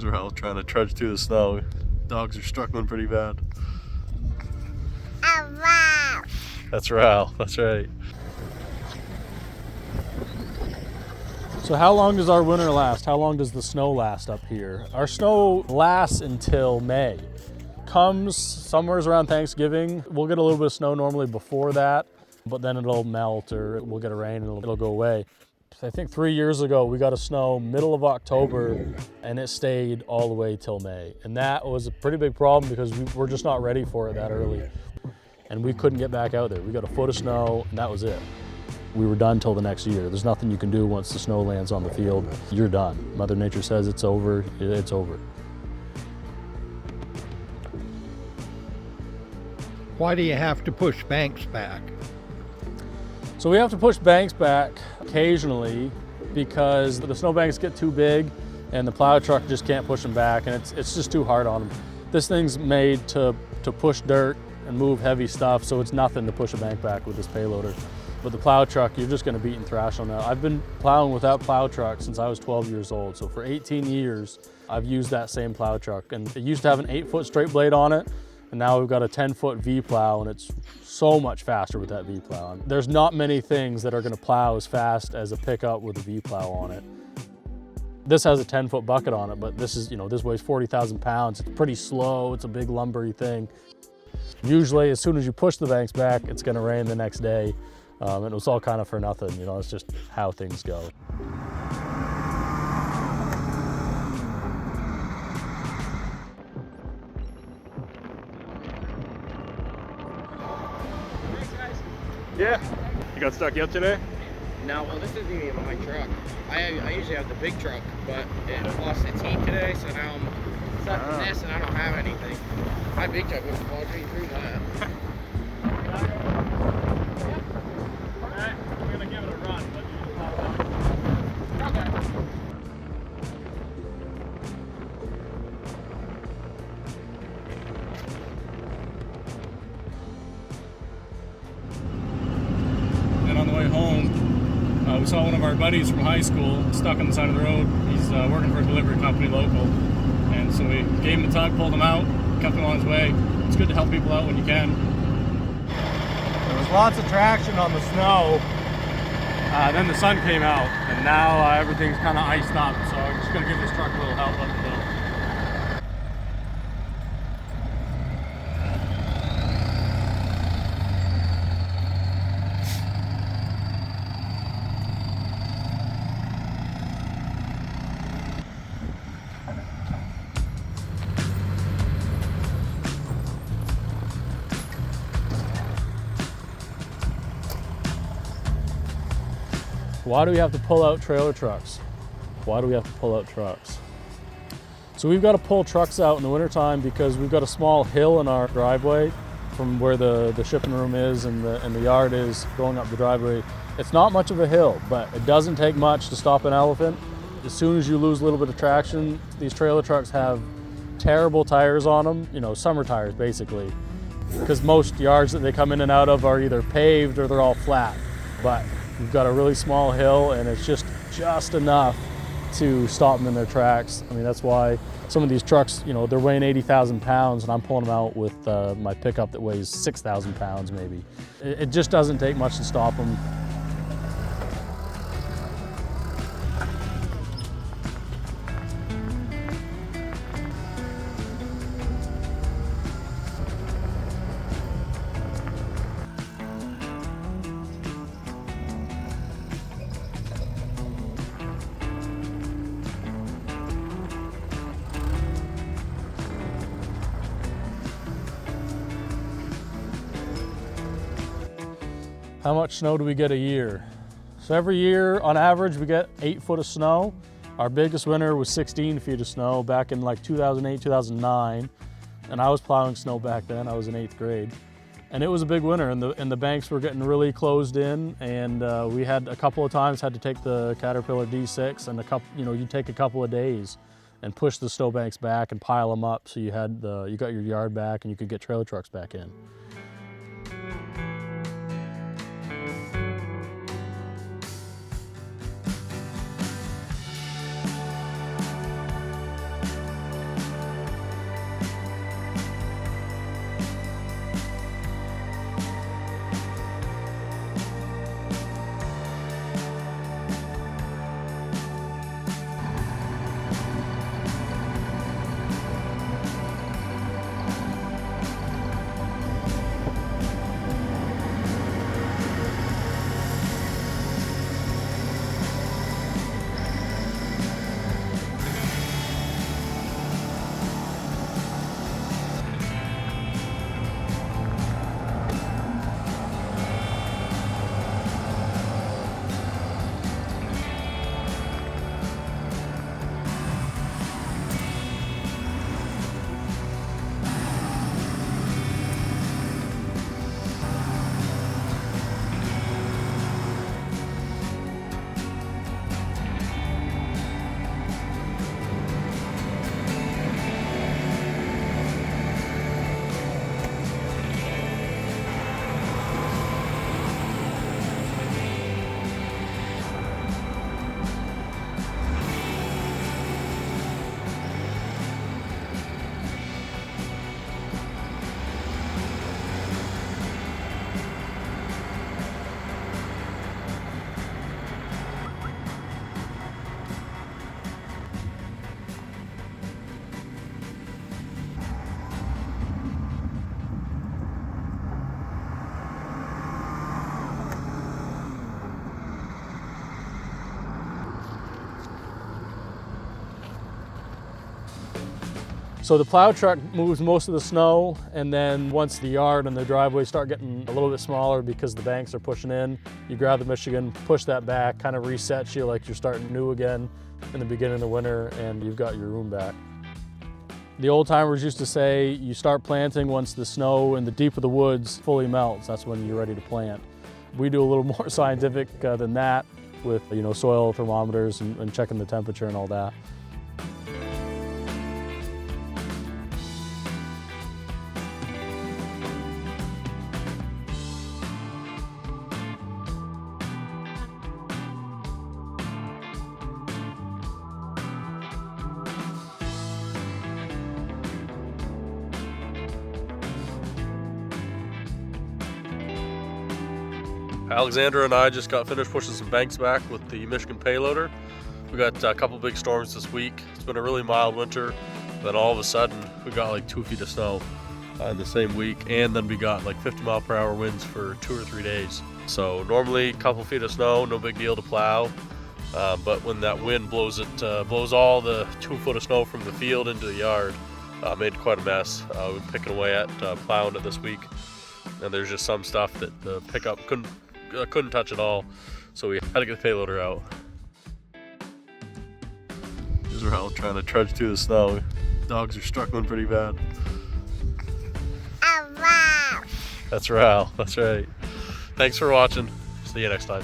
There's Raoul trying to trudge through the snow. Dogs are struggling pretty bad. Wow. That's Raoul, that's right. So how long does our winter last? How long does the snow last up here? Our snow lasts until May. Comes somewhere around Thanksgiving. We'll get a little bit of snow normally before that, but then it'll melt or we'll get a rain and it'll go away. I think 3 years ago we got a snow middle of October and it stayed all the way till May. And that was a pretty big problem because we're just not ready for it that early. And we couldn't get back out there. We got a foot of snow and that was it. We were done till the next year. There's nothing you can do once the snow lands on the field. You're done. Mother Nature says it's over, it's over. Why do you have to push banks back? So we have to push banks back occasionally because the snowbanks get too big and the plow truck just can't push them back, and it's just too hard on them. This thing's made to push dirt and move heavy stuff, so it's nothing to push a bank back with this payloader. But the plow truck, you're just gonna beat and thrash on that. I've been plowing without plow truck since I was 12 years old. So for 18 years, I've used that same plow truck. And it used to have an 8-foot straight blade on it, and now we've got a 10-foot V plow, and it's so much faster with that V plow. There's not many things that are gonna plow as fast as a pickup with a V plow on it. This has a 10-foot bucket on it, but this is, this weighs 40,000 pounds. It's pretty slow, it's a big lumbery thing. Usually, as soon as you push the banks back, it's gonna rain the next day. And it was all kind of for nothing, it's just how things go. Yeah. You got stuck yet today? No, well, this isn't even my truck. I usually have the big truck, but it lost its heat today, so now I'm stuck in this and I don't have anything. My big truck would fall right through that. We're gonna give it a run, but you just pop out. Okay. And on the way home, we saw one of our buddies from high school stuck on the side of the road. He's working for a delivery company local. And so we gave him the tug, pulled him out, kept him on his way. It's good to help people out when you can. There was lots of traction on the snow. Then the sun came out, and now everything's kind of iced up. So I'm just gonna give this truck a little help up the hill. Why do we have to pull out trailer trucks? Why do we have to pull out trucks? So we've got to pull trucks out in the wintertime because we've got a small hill in our driveway from where the shipping room is and the yard is going up the driveway. It's not much of a hill, but it doesn't take much to stop an elephant. As soon as you lose a little bit of traction, these trailer trucks have terrible tires on them, summer tires basically, because most yards that they come in and out of are either paved or they're all flat. But we've got a really small hill and it's just enough to stop them in their tracks. I mean, that's why some of these trucks, they're weighing 80,000 pounds and I'm pulling them out with my pickup that weighs 6,000 pounds maybe. It just doesn't take much to stop them. How much snow do we get a year? So every year, on average, we get 8 foot of snow. Our biggest winter was 16 feet of snow back in like 2008, 2009. And I was plowing snow back then, I was in 8th grade. And it was a big winter and the banks were getting really closed in, and we had a couple of times had to take the Caterpillar D6 and you'd take a couple of days and push the snow banks back and pile them up so you got your yard back and you could get trailer trucks back in. So the plow truck moves most of the snow, and then once the yard and the driveway start getting a little bit smaller because the banks are pushing in, you grab the Michigan, push that back, kind of resets you like you're starting new again in the beginning of the winter, and you've got your room back. The old timers used to say you start planting once the snow in the deep of the woods fully melts. That's when you're ready to plant. We do a little more scientific than that with soil thermometers and checking the temperature and all that. Alexandra and I just got finished pushing some banks back with the Michigan payloader. We got a couple big storms this week. It's been a really mild winter. Then all of a sudden, we got like 2 feet of snow in the same week. And then we got like 50-mile-per-hour winds for 2 or 3 days. So normally a couple feet of snow, no big deal to plow. But when that wind blows all the 2 foot of snow from the field into the yard, made quite a mess. We've been picking away at plowing it this week. And there's just some stuff that the pickup couldn't touch at all, so we had to get the payloader out. Here's Raoul trying to trudge through the snow. Dogs are struggling pretty bad. That's Raoul, that's right. Thanks for watching. See you next time.